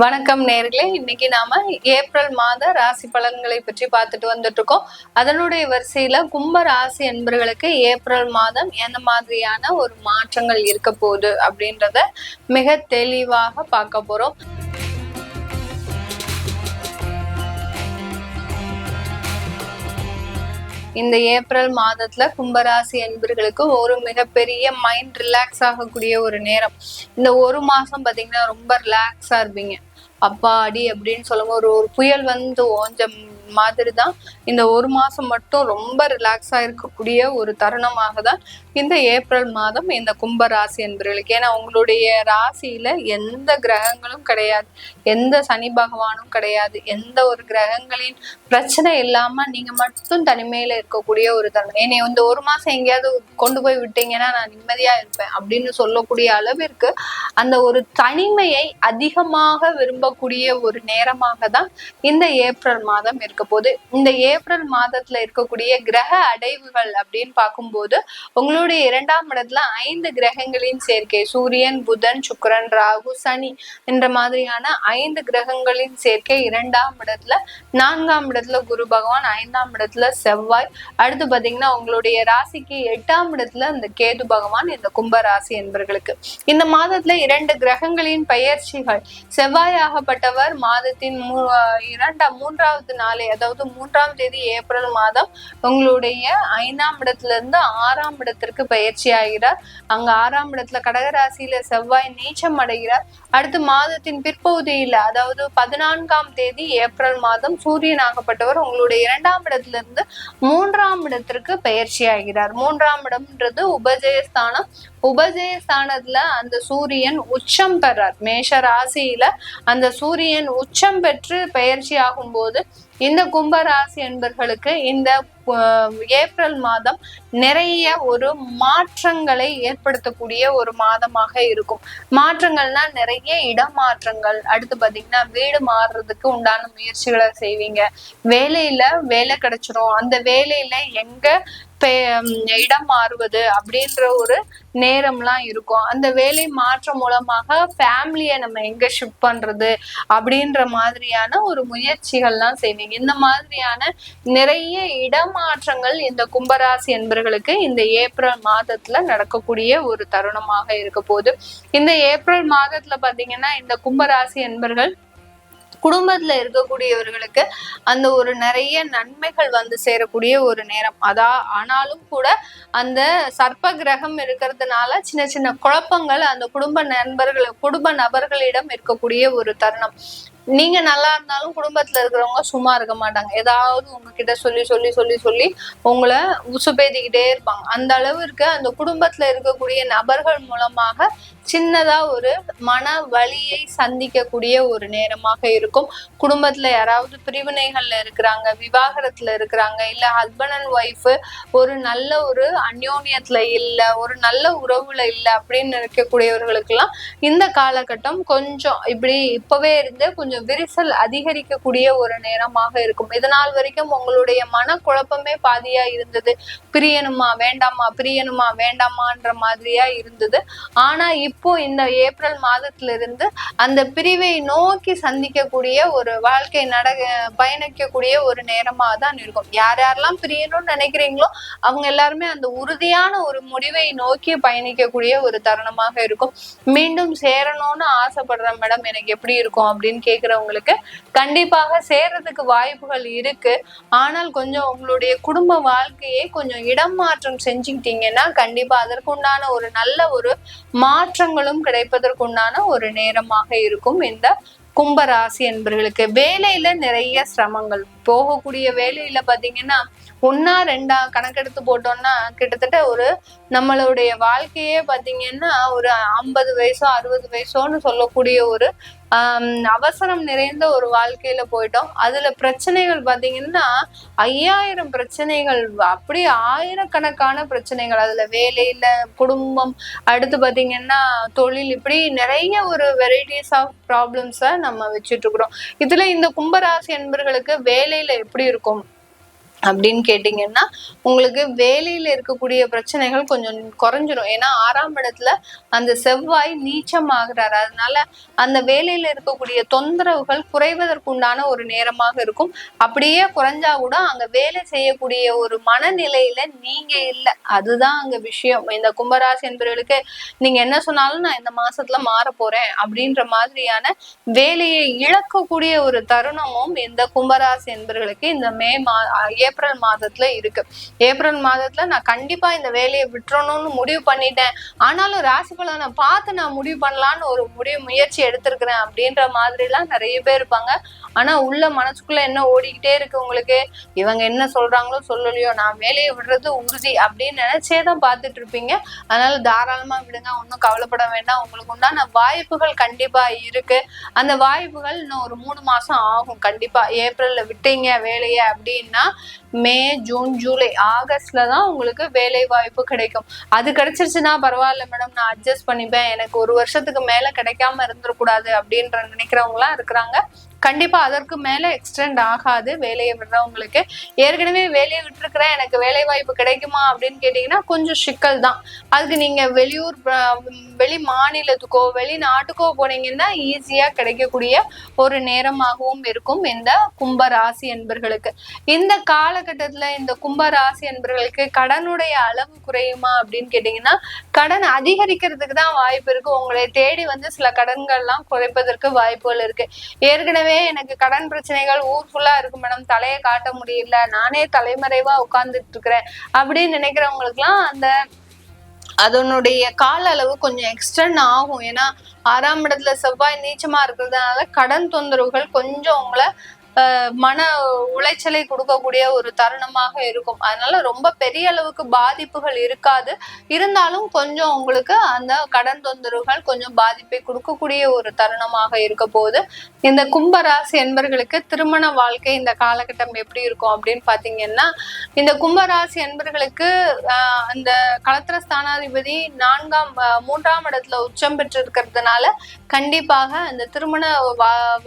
வணக்கம் நேர்களே. இன்னைக்கு நாம ஏப்ரல் மாத ராசி பலன்களை பற்றி பார்த்துட்டு வந்துட்டு இருக்கோம். அதனுடைய வரிசையில கும்ப ராசி என்பவர்களுக்கு ஏப்ரல் மாதம் எந்த மாதிரியான ஒரு மாற்றங்கள் இருக்க போகுது அப்படின்றத மிக தெளிவாக பார்க்க போறோம். இந்த ஏப்ரல் மாதத்துல கும்பராசி என்பர்களுக்கு ஒரு மிகப்பெரிய மைண்ட் ரிலாக்ஸ் ஆகக்கூடிய ஒரு நேரம். இந்த ஒரு மாசம் பாத்தீங்கன்னா ரொம்ப ரிலாக்ஸா இருப்பீங்க. அப்பாடி அப்படின்னு சொல்லும்போது ஒரு புயல் வந்து ஓஞ்ச மாதிரிதான் இந்த ஒரு மாசம் மட்டும் ரொம்ப ரிலாக்ஸா இருக்கக்கூடிய ஒரு தருணமாக தான் இந்த ஏப்ரல் மாதம் இந்த கும்ப ராசி என்பவர்களுக்கு. ஏன்னா உங்களுடைய ராசியில எந்த கிரகங்களும் கிடையாது, எந்த சனி பகவானும் கிடையாது, எந்த ஒரு கிரகங்களின் பிரச்சனை இல்லாம நீங்க மட்டும் தனிமையில இருக்கக்கூடிய ஒரு தருணம். என்னை இந்த ஒரு மாசம் எங்கேயாவது கொண்டு போய் விட்டீங்கன்னா நான் நிம்மதியா இருப்பேன் அப்படின்னு சொல்லக்கூடிய அளவிற்கு அந்த ஒரு தனிமையை அதிகமாக விரும்பக்கூடிய ஒரு நேரமாக தான் இந்த ஏப்ரல் மாதம் இருக்க போது. இந்த ஏப்ரல் மாதத்துல இருக்கக்கூடிய கிரக அடைவுகள் அப்படின்னு பார்க்கும்போது உங்களுடைய 2ஆம் இடத்துல 5 கிரகங்களின் சேர்க்கை, சூரியன், புதன், சுக்கிரன், ராகு, சனி என்ற மாதிரியான 5 கிரகங்களின் சேர்க்கை 2ஆம் இடத்துல, 4ஆம் இடத்துல குரு பகவான், 5ஆம் இடத்துல செவ்வாய், அடுத்து பாத்தீங்கன்னா உங்களுடைய ராசிக்கு 8ஆம் இடத்துல இந்த கேது பகவான் இந்த கும்ப ராசி என்பவர்களுக்கு. இந்த மாதத்துல 2 கிரகங்களின் பெயர்ச்சிகள். செவ்வாய் ஆகப்பட்டவர் மாதத்தின் 3வது நாளே, அதாவது 3ஆம் தேதி ஏப்ரல் மாதம் உங்களுடைய 5ஆம் இடத்துல இருந்து 6ஆம் இடத்திற்கு பயிற்சி ஆகிறார். அங்க 6ஆம் இடத்துல கடகராசியில செவ்வாய் நீச்சம் அடைகிறார். அடுத்து மாதத்தின் பிற்பகுதியில, அதாவது 14ஆம் தேதி ஏப்ரல் மாதம் சூரியன் ஆகப்பட்டவர் உங்களுடைய 2ஆம் இடத்துல இருந்து 3ஆம் இடத்திற்கு பயிற்சி ஆகிறார். 3ஆம் இடம்ன்றது உபஜயஸ்தானம். உபஜயஸ்தானத்துல அந்த சூரியன் உச்சம் பெறார். மேஷ ராசியில அந்த சூரியன் உச்சம் பெற்று பயிற்சி ஆகும் போது இந்த கும்பராசி என்பர்களுக்கு இந்த ஏப்ரல் மாதம் நிறைய ஒரு மாற்றங்களை ஏற்படுத்தக்கூடிய ஒரு மாதமாக இருக்கும். மாற்றங்கள்னா நிறைய இடமாற்றங்கள். அடுத்து பாத்தீங்கன்னா வீடு மாறுறதுக்கு உண்டான முயற்சிகளை செய்வீங்க. வேலையில வேலை கிடைச்சிரும். அந்த வேலையில எங்க இடம் மாறுவது அப்படின்ற ஒரு நேரம்லாம் இருக்கும். அந்த வேலை மாற்றம் மூலமாக ஃபேமிலியை நம்ம எங்க ஷிஃப்ட் பண்றது அப்படின்ற மாதிரியான ஒரு முயற்சிகள்லாம் செய்வீங்க. இந்த மாதிரியான நிறைய இடமாற்றங்கள் இந்த கும்பராசி என்பவர்களுக்கு இந்த ஏப்ரல் மாதத்துல நடக்கக்கூடிய ஒரு தருணமாக இருக்க போகுது. இந்த ஏப்ரல் மாதத்துல பாத்தீங்கன்னா இந்த கும்பராசி என்பவர்கள் குடும்பத்துல இருக்கக்கூடியவர்களுக்கு அந்த ஒரு நிறைய நன்மைகள் வந்து சேரக்கூடிய ஒரு நேரம். ஆனாலும் கூட அந்த சர்ப்ப கிரகம் இருக்கிறதுனால சின்ன சின்ன குழப்பங்கள் அந்த குடும்ப நபர்களிடம் இருக்கக்கூடிய ஒரு தருணம். நீங்க நல்லா இருந்தாலும் குடும்பத்துல இருக்கிறவங்க சும்மா இருக்க மாட்டாங்க. ஏதாவது உங்ககிட்ட சொல்லி சொல்லி சொல்லி சொல்லி உங்களை உசுப்பேத்திக்கிட்டே இருப்பாங்க. அந்த அளவிற்கு அந்த குடும்பத்துல இருக்கக்கூடிய நபர்கள் மூலமாக சின்னதா ஒரு மன வலியை சந்திக்கக்கூடிய ஒரு நேரமாக இருக்கும். குடும்பத்துல யாராவது பிரிவினைகள்ல இருக்கிறாங்க, விவாகரத்துல இருக்கிறாங்க, இல்ல ஹஸ்பண்ட் அண்ட் ஒய்ஃப் ஒரு நல்ல ஒரு அந்யோன்யத்துல இல்ல, ஒரு நல்ல உறவுல இல்ல அப்படின்னு இருக்கக்கூடியவர்களுக்கு எல்லாம் இந்த காலகட்டம் கொஞ்சம் இப்பவே இருந்து கொஞ்சம் விரிசல் அதிகரிக்கக்கூடிய ஒரு நேரமாக இருக்கும். இதனால் வரைக்கும் உங்களுடைய மனக்குழப்பமே பாதியா இருந்தது. பிரியணுமா வேண்டாமா, பிரியணுமா வேண்டாமான்ற மாதிரியா இருந்தது. ஆனா இப்போ இந்த ஏப்ரல் மாதத்துல இருந்து அந்த பிரிவை நோக்கி சந்திக்கக்கூடிய ஒரு வாழ்க்கை பயணிக்கக்கூடிய ஒரு நேரமா தான் இருக்கும். யாரெல்லாம் பிரியணும்னு நினைக்கிறீங்களோ அவங்க எல்லாருமே அந்த உறுதியான ஒரு முடிவை நோக்கி பயணிக்கக்கூடிய ஒரு தருணமாக இருக்கும். மீண்டும் சேரணும்னு ஆசைப்படுற மேடம் எனக்கு எப்படி இருக்கும் அப்படின்னு கேக்குறவங்களுக்கு கண்டிப்பாக சேர்றதுக்கு வாய்ப்புகள் இருக்கு. ஆனால் கொஞ்சம் உங்களுடைய குடும்ப வாழ்க்கையை கொஞ்சம் இடம் மாற்றம் செஞ்சுக்கிட்டீங்கன்னா கண்டிப்பா அதற்குண்டான ஒரு நல்ல ஒரு மாற்றங்களும் கிடைப்பதற்குண்டான ஒரு நேரமாக இருக்கும் இந்த கும்பராசி என்பவர்களுக்கு. வேலையில நிறைய சிரமங்கள். போகக்கூடிய வேலையில பாத்தீங்கன்னா 1 2 கணக்கெடுத்து போட்டோம்னா கிட்டத்தட்ட ஒரு நம்மளுடைய வாழ்க்கையே பாத்தீங்கன்னா ஒரு 50 வயசோ 60 வயசோன்னு சொல்லக்கூடிய ஒரு அவசரம் நிறைந்த ஒரு வாழ்க்கையில போயிட்டோம். அதுல பிரச்சனைகள் பாத்தீங்கன்னா 5000 பிரச்சனைகள், அப்படி ஆயிரக்கணக்கான பிரச்சனைகள். அதுல வேலையில, குடும்பம், அடுத்து பாத்தீங்கன்னா தொழில், இப்படி நிறைய ஒரு வெரைட்டிஸ் ஆஃப் ப்ராப்ளம்ஸ நம்ம வச்சுட்டு இருக்கிறோம். இதுல இந்த கும்பராசி என்பவர்களுக்கு வேலையில எப்படி இருக்கும் அப்படின்னு கேட்டீங்கன்னா உங்களுக்கு வேலையில இருக்கக்கூடிய பிரச்சனைகள் கொஞ்சம் குறைஞ்சிரும். ஏன்னா 6ஆம் இடத்துல அந்த செவ்வாய் நீச்சம் ஆகுறாரு. அதனால அந்த வேலையில இருக்கக்கூடிய தொந்தரவுகள் குறைவதற்குண்டான ஒரு நேரமாக இருக்கும். அப்படியே குறைஞ்சா கூட அங்க வேலை செய்யக்கூடிய ஒரு மனநிலையில நீங்க இல்லை, அதுதான் அங்க விஷயம். இந்த கும்பராசி என்பவர்களுக்கு நீங்க என்ன சொன்னாலும் நான் இந்த மாசத்துல மாற போறேன் அப்படின்ற மாதிரியான வேலையை இழக்கக்கூடிய ஒரு தருணமும் இந்த கும்பராசி என்பவர்களுக்கு இந்த ஏப்ரல் மாதத்துல இருக்கு. ஏப்ரல் மாதத்துல நான் கண்டிப்பா இந்த வேலையை விட்டுறணும்னு முடிவு பண்ணிட்டேன், ஆனாலும் ராசி பலனை பார்த்து நான் முடிவு பண்ணலான்னு ஒரு முயற்சி எடுத்திருக்கிறேன் அப்படின்ற மாதிரி எல்லாம் நிறைய பேர் இருப்பாங்க. ஆனா உள்ள மனசுக்குள்ள என்ன ஓடிக்கிட்டே இருக்கு உங்களுக்கு, இவங்க என்ன சொல்றாங்களோ சொல்லலையோ நான் வேலையை விடுறது உறுதி அப்படின்னு நினைச்சேதான் பார்த்துட்டு இருப்பீங்க. அதனால தாராளமா விடுங்க, ஒன்றும் கவலைப்பட வேண்டாம். உங்களுக்கு உண்டான வாய்ப்புகள் கண்டிப்பா இருக்கு. அந்த வாய்ப்புகள் இன்னும் ஒரு 3 மாசம் ஆகும். கண்டிப்பா ஏப்ரல்ல விட்டீங்க வேலையை அப்படின்னா மே, ஜூன், ஜூலை, ஆகஸ்ட்ல தான் உங்களுக்கு வேலை வாய்ப்பு கிடைக்கும். அது கிடைச்சிருச்சுன்னா பரவாயில்ல மேடம், நான் அட்ஜஸ்ட் பண்ணிப்பேன், எனக்கு 1 வருஷத்துக்கு மேல கிடைக்காம இருந்துடக்கூடாது அப்படின்ற நினைக்கிறவங்க எல்லாம் இருக்கிறாங்க. கண்டிப்பா அதற்கு மேல எக்ஸ்டெண்ட் ஆகாது வேலையை விடுறவங்களுக்கு. ஏற்கனவே வேலையை விட்டுருக்கிறேன், எனக்கு வேலை வாய்ப்பு கிடைக்குமா அப்படின்னு கேட்டீங்கன்னா கொஞ்சம் சிக்கல் தான். அதுக்கு நீங்க வெளியூர், வெளி மாநிலத்துக்கோ வெளிநாட்டுக்கோ போனீங்கன்னா ஈஸியா கிடைக்கக்கூடிய ஒரு நேரமாகவும் இருக்கும் இந்த கும்ப ராசி என்பர்களுக்கு. இந்த காலகட்டத்துல இந்த கும்ப ராசி என்பர்களுக்கு கடனுடைய அளவு குறையுமா அப்படின்னு கேட்டீங்கன்னா கடன் அதிகரிக்கிறதுக்கு தான் வாய்ப்பு இருக்கு. உங்களை தேடி வந்து சில கடன்கள் எல்லாம் குறைப்பதற்கு வாய்ப்புகள் இருக்கு. ஏற்கனவே எனக்கு கடன் பிரச்சனைகள் ஊர் ஃபுல்லா இருக்கு மேடம், தலையை காட்ட முடியல, நானே தலைமறைவா உட்கார்ந்துட்டு இருக்கிறேன் அப்படின்னு நினைக்கிறவங்களுக்கு எல்லாம் அதனுடைய கால அளவு கொஞ்சம் எக்ஸ்டெண்ட் ஆகும். ஏன்னா 6ஆம் இடத்துல செவ்வாய் நீச்சமா இருக்கிறதுனால கடன் தொந்தரவுகள் கொஞ்சம் உங்களை மன உளைச்சலை கொடுக்கக்கூடிய ஒரு தருணமாக இருக்கும். அதனால ரொம்ப பெரிய அளவுக்கு பாதிப்புகள் இருக்காது, இருந்தாலும் கொஞ்சம் உங்களுக்கு அந்த கடன் தொந்தரவுகள் கொஞ்சம் பாதிப்பை கொடுக்கக்கூடிய ஒரு தருணமாக இருக்க போது. இந்த கும்பராசி என்பர்களுக்கு திருமண வாழ்க்கை இந்த காலகட்டம் எப்படி இருக்கும் அப்படின்னு பாத்தீங்கன்னா இந்த கும்பராசி என்பர்களுக்கு அந்த களத்திர ஸ்தானாதிபதி 3ஆம் இடத்துல உச்சம் பெற்று இருக்கிறதுனால கண்டிப்பாக அந்த திருமண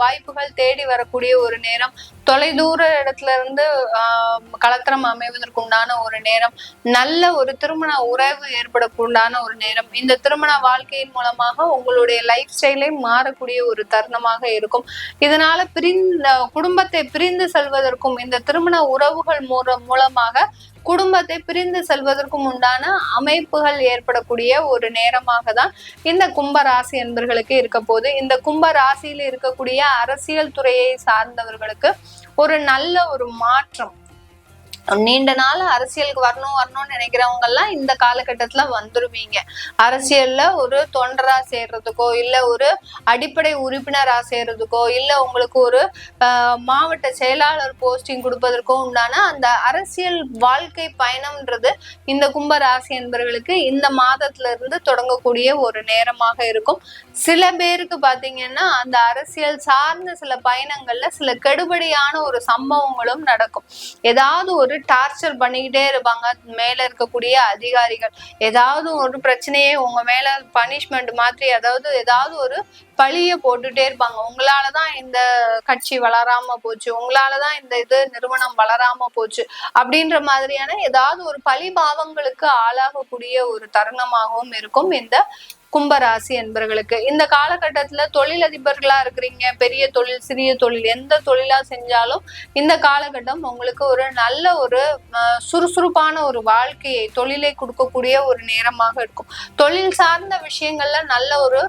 வாய்ப்புகள் தேடி வரக்கூடிய ஒரு நேரம், தொலைதூர இடத்துல இருந்து களத்திரம் அமைவதற்கு உண்டான ஒரு நேரம், நல்ல ஒரு திருமண உறவு ஏற்படக்கூடான ஒரு நேரம், இந்த திருமண வாழ்க்கையின் மூலமாக உங்களுடைய லைஃப் ஸ்டைலே மாறக்கூடிய ஒரு தருணமாக இருக்கும். இதனால குடும்பத்தை பிரிந்து செல்வதற்கும் இந்த திருமண உறவுகள் மூலமாக குடும்பத்தை பிரிந்து செல்வதற்கும் உண்டான அமைப்புகள் ஏற்படக்கூடிய ஒரு நேரமாக தான் இந்த கும்ப ராசி என்பர்களுக்கு இருக்க போது. இந்த கும்ப ராசியில இருக்கக்கூடிய அரசியல் துறையை சார்ந்தவர்களுக்கு ஒரு நல்ல ஒரு மாற்றம், நீண்ட நாள் அரசியலுக்கு வரணும்னு நினைக்கிறவங்க எல்லாம் இந்த காலகட்டத்துல வந்துருவீங்க. அரசியல்ல ஒரு தொண்டரா சேர்றதுக்கோ இல்ல ஒரு அடிப்படை உறுப்பினரா சேர்றதுக்கோ இல்ல உங்களுக்கு ஒரு மாவட்ட செயலாளர் போஸ்டிங் கொடுப்பதற்கோ உண்டான அந்த அரசியல் வாழ்க்கை பயணம்ன்றது இந்த கும்ப ராசி என்பவர்களுக்கு இந்த மாதத்துல இருந்து தொடங்கக்கூடிய ஒரு நேரமாக இருக்கும். சில பேருக்கு பாத்தீங்கன்னா அந்த அரசியல் சார்ந்த சில பயணங்கள்ல சில கெடுபடியான ஒரு சம்பவங்களும் நடக்கும். ஏதாவது ஒரு டார்ச்சர் பண்ணிக்கிட்டே இருப்பாங்க மேல இருக்கக்கூடிய அதிகாரிகள், ஏதாவது ஒரு பிரச்சனையே உங்க மேல பனிஷ்மெண்ட் மாதிரி ஏதாவது ஒரு பழிய போட்டுட்டே இருப்பாங்க. உங்களாலதான் இந்த கட்சி வளராம போச்சு, உங்களாலதான் இந்த நிறுவனம் வளராம போச்சு அப்படின்ற மாதிரியான ஏதாவது ஒரு பழி பாவங்களுக்கு ஆளாகக்கூடிய ஒரு தருணமாகவும் இருக்கும் இந்த கும்பராசி என்பவர்களுக்கு. இந்த காலகட்டத்துல தொழிலதிபர்களா இருக்கிறீங்க, பெரிய தொழில் சிறிய தொழில் எந்த தொழிலா செஞ்சாலும் இந்த காலகட்டம் உங்களுக்கு ஒரு நல்ல ஒரு சுறுசுறுப்பான ஒரு வாழ்க்கையை தொழிலை கொடுக்கக்கூடிய ஒரு நேரமாக இருக்கும். தொழில் சார்ந்த விஷயங்கள்ல நல்ல ஒரு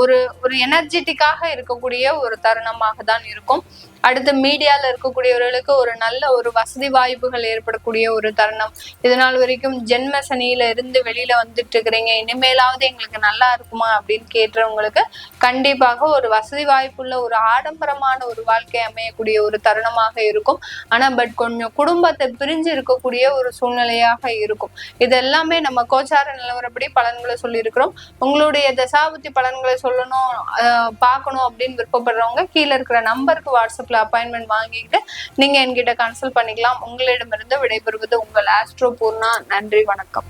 ஒரு எனர்ஜெட்டிக்காக இருக்கக்கூடிய ஒரு தருணமாக தான் இருக்கும். அடுத்து மீடியால இருக்கக்கூடியவர்களுக்கு ஒரு நல்ல ஒரு வசதி வாய்ப்புகள் ஏற்படக்கூடிய ஒரு தருணம். இதனால் வரைக்கும் ஜென்ம சனியில இருந்து வெளியில வந்துட்டு இருக்கிறீங்க, இனிமேலாவது எங்களுக்கு நல்லா இருக்குமா அப்படின்னு கேட்டவங்களுக்கு கண்டிப்பாக ஒரு வசதி வாய்ப்புள்ள ஒரு ஆடம்பரமான ஒரு வாழ்க்கை அமையக்கூடிய ஒரு தருணமாக இருக்கும். ஆனா கொஞ்சம் குடும்பத்தை பிரிஞ்சு இருக்கக்கூடிய ஒரு சூழ்நிலையாக இருக்கும். இது எல்லாமே நம்ம கோச்சார நிலவரப்படி பலன்களை சொல்லி இருக்கிறோம். உங்களுடைய தசாபுத்தி பலன்களை சொல்லணும் பார்க்கணும் அப்படின்னு விருப்பப்படுறவங்க கீழே இருக்கிற நம்பருக்கு வாட்ஸ்அப்ல அப்பாயின்மெண்ட் வாங்கிக்கிட்டு நீங்க என்கிட்ட கன்சல்ட் பண்ணிக்கலாம். உங்களிடமிருந்து விடைபெறுவது உங்கள் ஆஸ்ட்ரோ பூர்ணா. நன்றி, வணக்கம்.